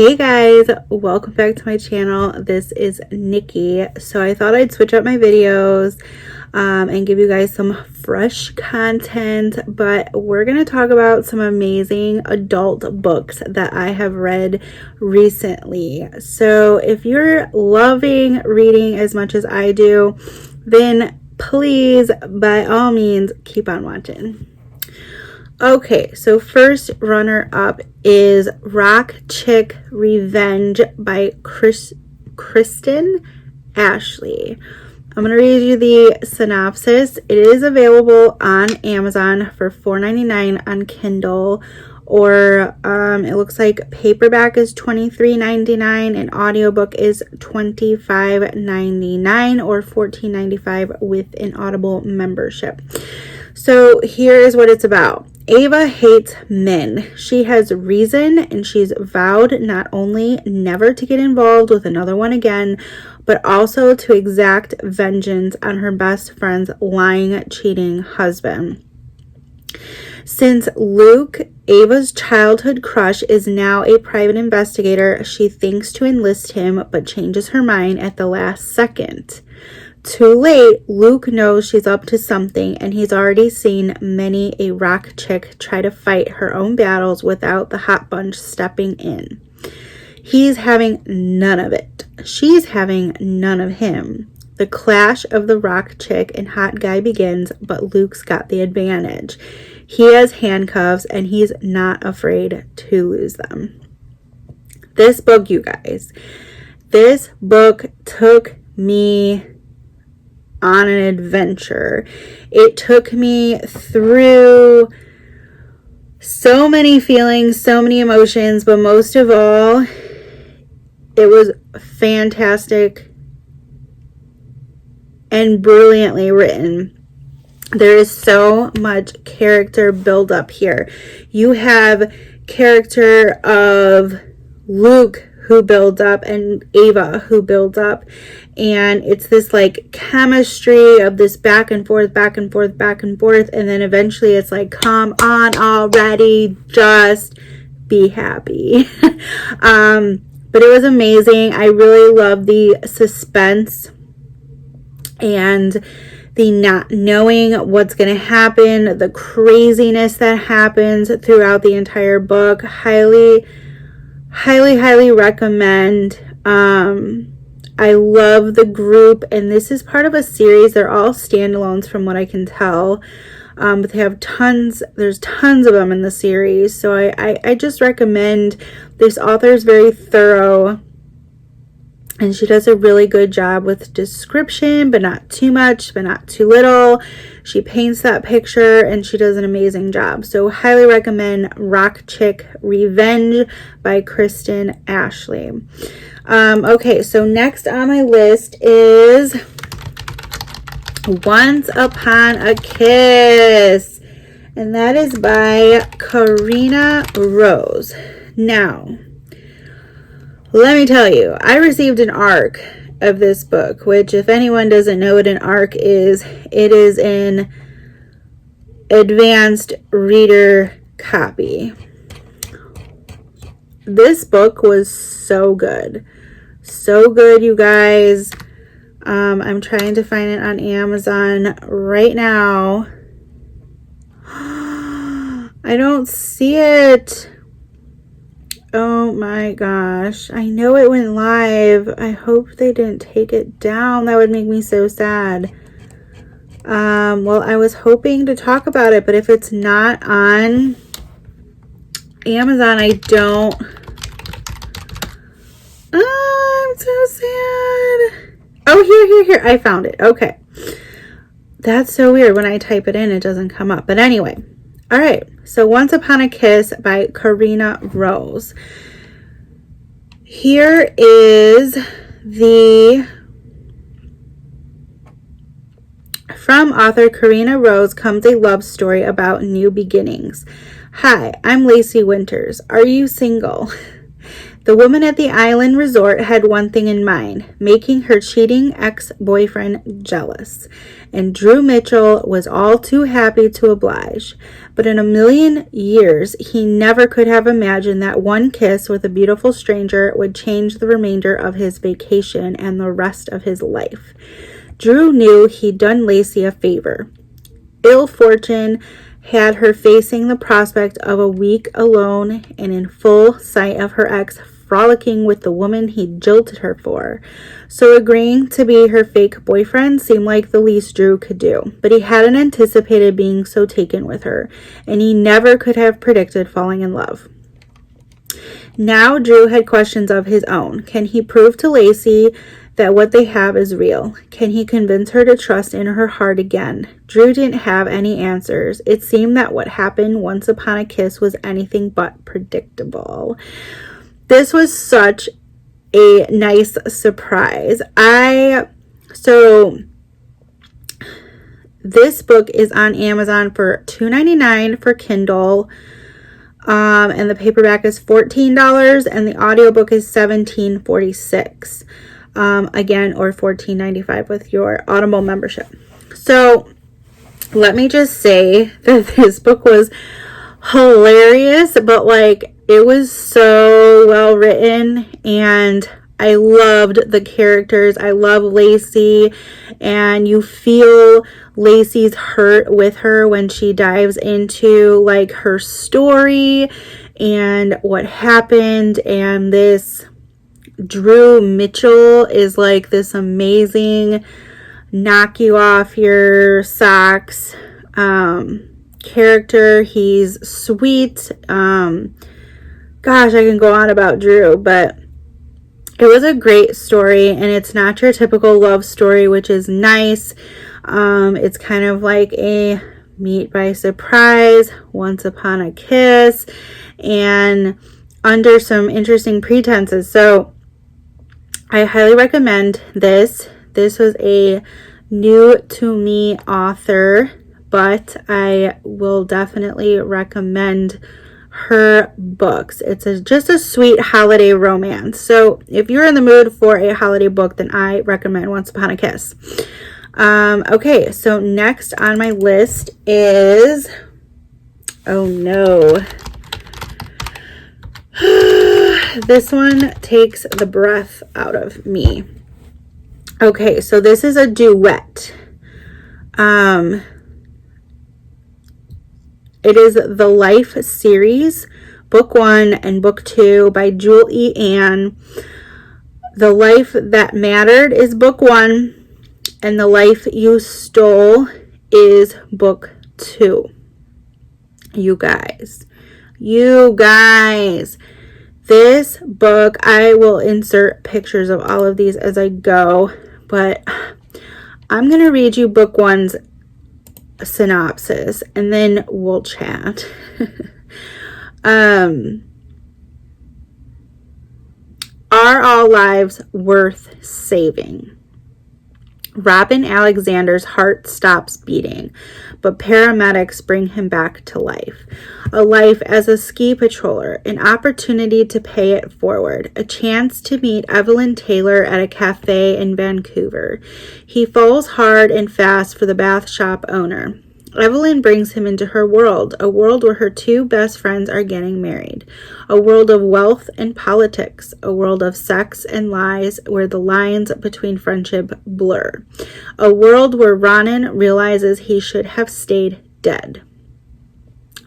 Hey guys, welcome back to my channel. This is Nikki. So I thought I'd switch up my videos and give you guys some fresh content, but we're going to talk about some amazing adult books that I have read recently. So if you're loving reading as much as I do, then please, by all means, keep on watching. Okay, so first runner up is Rock Chick Revenge by Kristen Ashley. I'm going to read you the synopsis. It is available on Amazon for $4.99 on Kindle, or it looks like paperback is $23.99 and audiobook is $25.99 or $14.95 with an Audible membership. So here is what it's about. Ava hates men. She has reason, and she's vowed not only never to get involved with another one again, but also to exact vengeance on her best friend's lying, cheating husband. Since Luke, Ava's childhood crush, is now a private investigator, she thinks to enlist him, but changes her mind at the last second. Too late, Luke knows she's up to something, and he's already seen many a rock chick try to fight her own battles without the hot bunch stepping in. He's having none of it. She's having none of him. The clash of the rock chick and hot guy begins, but Luke's got the advantage. He has handcuffs, and he's not afraid to lose them. This book, you guys, this book took me on an adventure. It took me through so many feelings, so many emotions, but most of all, it was fantastic and brilliantly written. There is so much character buildup here. You have character of Luke who builds up and Ava who builds up, and it's this like chemistry of this back and forth, and then eventually it's like, come on already, just be happy. But it was amazing. I really love the suspense and the not knowing what's going to happen, the craziness that happens throughout the entire book. Highly recommend. I love the group, and this is part of a series. They're all standalones from what I can tell, but they have there's tons of them in the series, so I just recommend. This author is very thorough, and she does a really good job with description, but not too much, but not too little. She paints that picture, and she does an amazing job. So highly recommend Rock Chick Revenge by Kristen Ashley. Okay, so next on my list is Once Upon a Kiss, and that is by Karina Rose. Now, let me tell you, I received an ARC of this book, which, if anyone doesn't know what an ARC is, it is an advanced reader copy. This book was so good. So good, you guys. I'm trying to find it on Amazon right now. I don't see it. Oh my gosh. I know it went live. I hope they didn't take it down. That would make me so sad. Well, I was hoping to talk about it, but if it's not on Amazon, I don't. I'm so sad. Oh, here. I found it. Okay. That's so weird. When I type it in, it doesn't come up. But anyway. All right, so Once Upon a Kiss by Karina Rose. Here is from author Karina Rose comes a love story about new beginnings. Hi, I'm Lacey Winters. Are you single? The woman at the island resort had one thing in mind, making her cheating ex-boyfriend jealous. And Drew Mitchell was all too happy to oblige. But in a million years, he never could have imagined that one kiss with a beautiful stranger would change the remainder of his vacation and the rest of his life. Drew knew he'd done Lacey a favor. Ill fortune had her facing the prospect of a week alone and in full sight of her ex frolicking with the woman he'd jilted her for. So agreeing to be her fake boyfriend seemed like the least Drew could do. But he hadn't anticipated being so taken with her, and he never could have predicted falling in love. Now Drew had questions of his own. Can he prove to Lacey that what they have is real? Can he convince her to trust in her heart again? Drew didn't have any answers. It seemed that what happened once upon a kiss was anything but predictable. This was such a nice surprise. So this book is on Amazon for $2.99 for Kindle. And the paperback is $14 and the audiobook is $17.46. Again, or $14.95 with your Audible membership. So let me just say that this book was hilarious, but like it was so well written and I loved the characters. I love Lacey, and you feel Lacey's hurt with her when she dives into like her story and what happened. And this Drew Mitchell is like this amazing knock you off your socks character. He's sweet. Gosh, I can go on about Drew, but it was a great story, and it's not your typical love story, which is nice. It's kind of like a meet by surprise, once upon a kiss, and under some interesting pretenses. So I highly recommend this. This was a new to me author, but I will definitely recommend her books. It's just a sweet holiday romance. So if you're in the mood for a holiday book, then I recommend Once Upon a Kiss. Okay, so next on my list is, oh no, this one takes the breath out of me. Okay, so this is a duet. It is the Life series, book 1 and book 2 by Jewel E. Ann. The Life That Mattered is book 1, and The Life You Stole is book 2. You guys, this book, I will insert pictures of all of these as I go, but I'm going to read you book 1's synopsis and then we'll chat. Are all lives worth saving? Robin Alexander's heart stops beating, but paramedics bring him back to life. A life as a ski patroller, an opportunity to pay it forward, a chance to meet Evelyn Taylor at a cafe in Vancouver. He falls hard and fast for the bath shop owner. Evelyn brings him into her world, a world where her two best friends are getting married, a world of wealth and politics, a world of sex and lies where the lines between friendship blur, a world where Ronan realizes he should have stayed dead.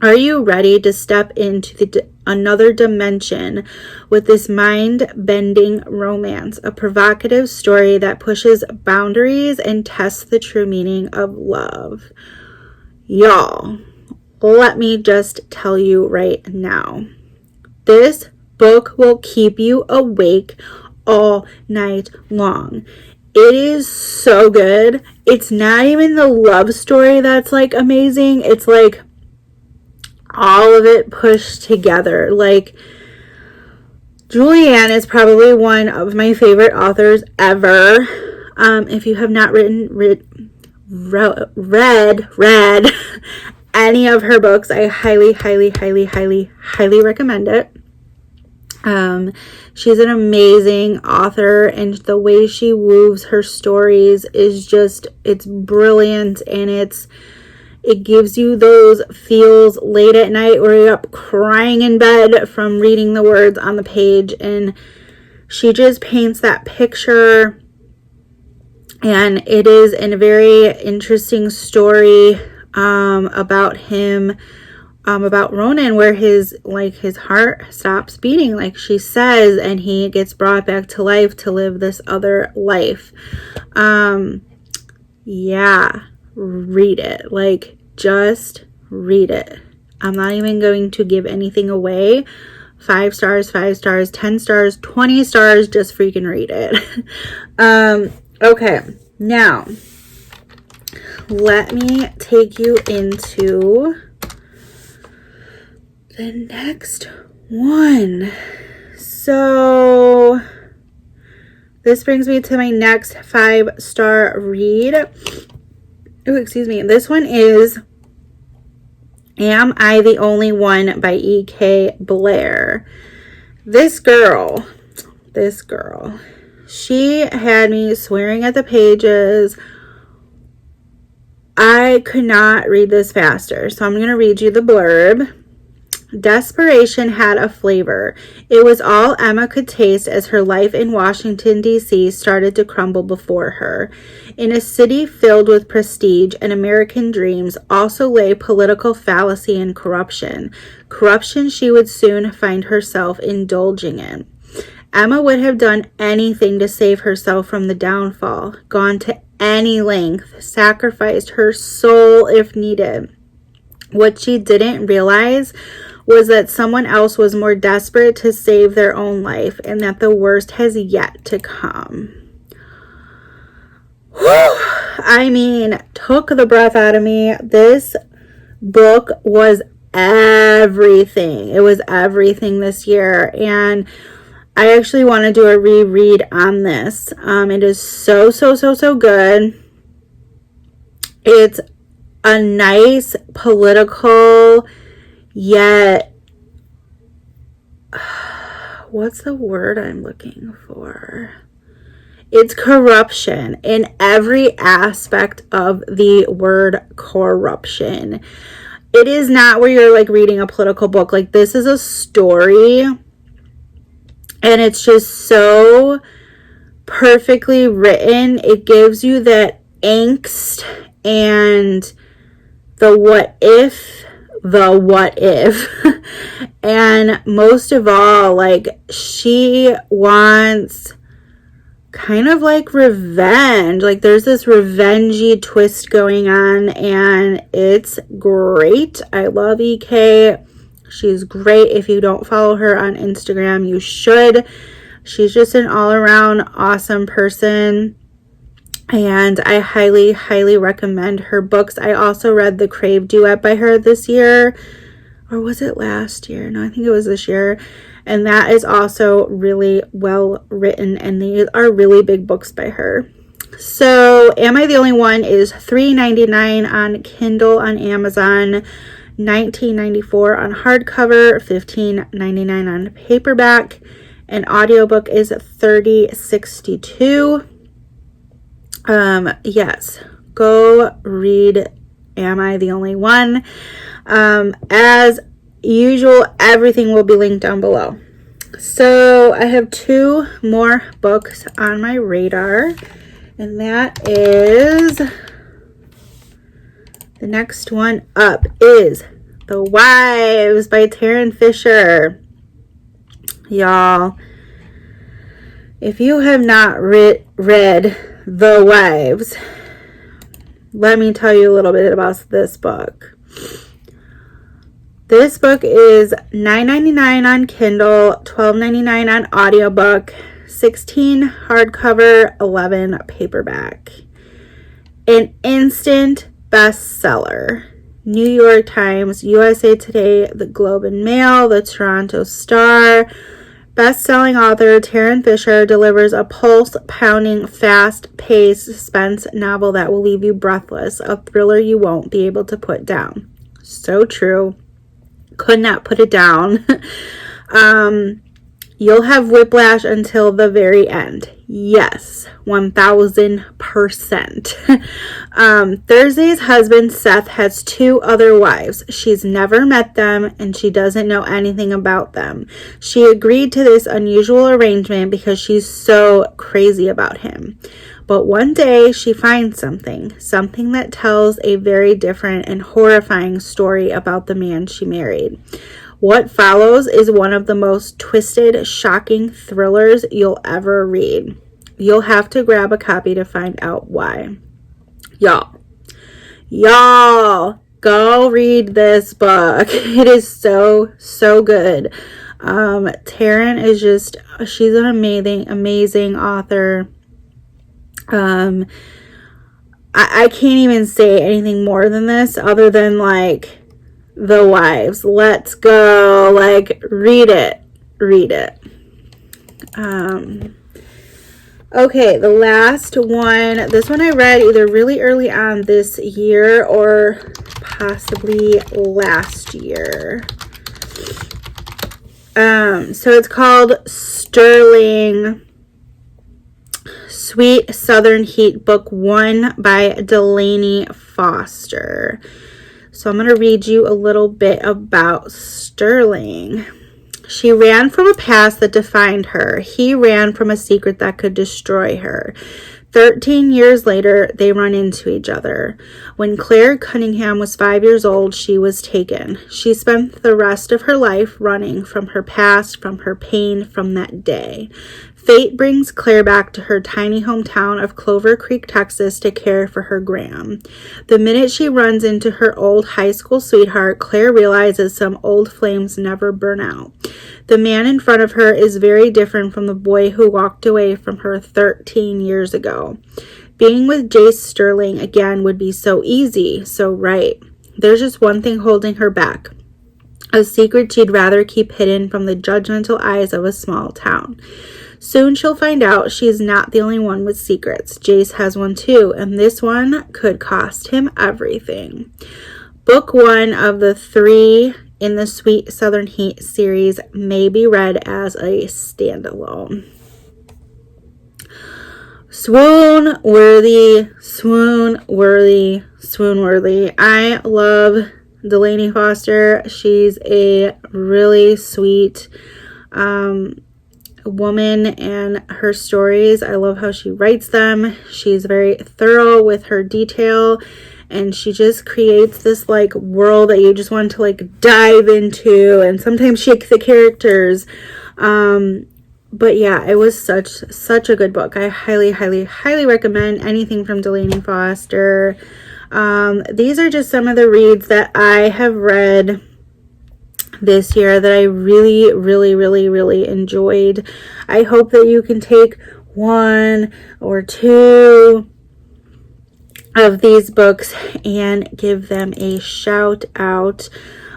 Are you ready to step into another dimension with this mind-bending romance, a provocative story that pushes boundaries and tests the true meaning of love? Y'all, let me just tell you right now, this book will keep you awake all night long. It is so good. It's not even the love story that's like amazing. It's like all of it pushed together. Like, Julianne is probably one of my favorite authors ever. If you have not read any of her books, I highly recommend it. She's an amazing author, and the way she weaves her stories is just, it's brilliant, and it gives you those feels late at night where you're up crying in bed from reading the words on the page, and she just paints that picture. And it is a very interesting story about him, about Ronan, where his heart stops beating, like she says, and he gets brought back to life to live this other life. Yeah, read it. Like, just read it. I'm not even going to give anything away. 5 stars, 5 stars, 10 stars, 20 stars, just freaking read it. Okay, now let me take you into the next one. So this brings me to my next 5-star read. Oh, excuse me. This one is Am I the Only One by E.K. Blair. This girl, she had me swearing at the pages. I could not read this faster, so I'm going to read you the blurb. Desperation had a flavor. It was all Emma could taste as her life in Washington, D.C. started to crumble before her. In a city filled with prestige and American dreams also lay political fallacy and corruption. Corruption she would soon find herself indulging in. Emma would have done anything to save herself from the downfall, gone to any length, sacrificed her soul if needed. What she didn't realize was that someone else was more desperate to save their own life, and that the worst has yet to come. Whew. I mean, took the breath out of me. This book was everything. It was everything this year, and I actually want to do a reread on this. It is so good. It's a nice political, yet what's the word I'm looking for? It's corruption in every aspect of the word corruption. It is not where you're like reading a political book. Like, this is a story, and it's just so perfectly written. It gives you that angst and the what if, and most of all, like, she wants kind of like revenge. Like, there's this revengey twist going on, and it's great. I love EK. She's great. If you don't follow her on Instagram, you should. She's just an all-around awesome person, and I highly recommend her books. I also read The Crave Duet by her this year, or was it last year? No, I think it was this year, and that is also really well written, and these are really big books by her. So Am I the Only One is $3.99 on Kindle on Amazon, $19.94 on hardcover, $15.99 on paperback, and audiobook is $30.62. Yes, go read Am I the Only One? As usual, everything will be linked down below. So I have 2 more books on my radar, and that is, the next one up is The Wives by Taryn Fisher. Y'all, if you have not read The Wives, let me tell you a little bit about this book. This book is $9.99 on Kindle, $12.99 on audiobook, $16 hardcover, $11 paperback. An instant bestseller. New York Times, USA Today, The Globe and Mail, The Toronto Star. Best-selling author Taryn Fisher delivers a pulse-pounding, fast-paced suspense novel that will leave you breathless, a thriller you won't be able to put down. So true. Could not put it down. You'll have whiplash until the very end. Yes, 1000%. Thursday's husband, Seth, has 2 other wives. She's never met them and she doesn't know anything about them. She agreed to this unusual arrangement because she's so crazy about him. But one day she finds something that tells a very different and horrifying story about the man she married. What follows is one of the most twisted, shocking thrillers you'll ever read. You'll have to grab a copy to find out why. Y'all, go read this book. It is so good. Taryn is just, she's an amazing author. I can't even say anything more than this other than like the wives. Let's go. Like, read it. Okay, the last one. This one I read either really early on this year or possibly last year. So it's called Sterling Sweet Southern Heat, Book 1 by Delaney Foster. So I'm going to read you a little bit about Sterling. She ran from a past that defined her. He ran from a secret that could destroy her. 13 years later, they run into each other. When Claire Cunningham was 5 years old, she was taken. She spent the rest of her life running from her past, from her pain, from that day. Fate brings Claire back to her tiny hometown of Clover Creek, Texas, to care for her Graham. The minute she runs into her old high school sweetheart, Claire realizes some old flames never burn out. The man in front of her is very different from the boy who walked away from her 13 years ago. Being with Jace Sterling again would be so easy, so right. There's just one thing holding her back. A secret she'd rather keep hidden from the judgmental eyes of a small town. Soon she'll find out she's not the only one with secrets. Jace has one too, and this one could cost him everything. Book 1 of the 3 in the Sweet Southern Heat series may be read as a standalone. Swoon worthy. I love Delaney Foster. She's a really sweet woman, and her stories, I love how she writes them. She's very thorough with her detail, and she just creates this like world that you just want to like dive into, and sometimes shake the characters. But yeah, it was such a good book. I highly recommend anything from Delaney Foster. These are just some of the reads that I have read this year that I really enjoyed. I hope that you can take 1 or 2 of these books and give them a shout out,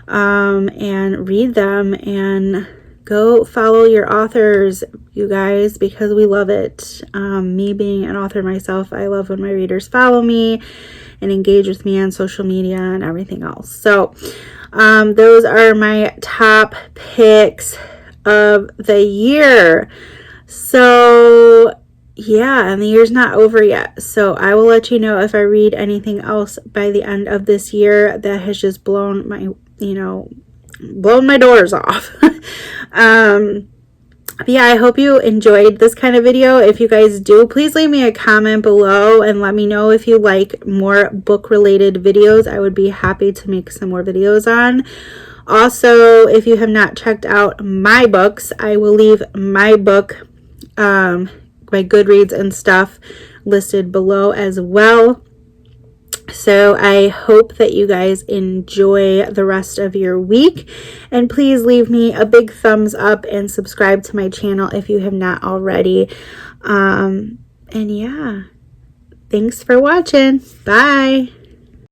and read them, and go follow your authors, you guys, because we love it. Me being an author myself, I love when my readers follow me and engage with me on social media and everything else. So those are my top picks of the year. So yeah, and the year's not over yet. So I will let you know if I read anything else by the end of this year that has just blown my doors off. But yeah, I hope you enjoyed this kind of video. If you guys do, please leave me a comment below and let me know if you like more book related videos. I would be happy to make some more videos on. Also, if you have not checked out my books, I will leave my book, my Goodreads and stuff listed below as well. So I hope that you guys enjoy the rest of your week, and please leave me a big thumbs up and subscribe to my channel if you have not already. And yeah, thanks for watching. Bye.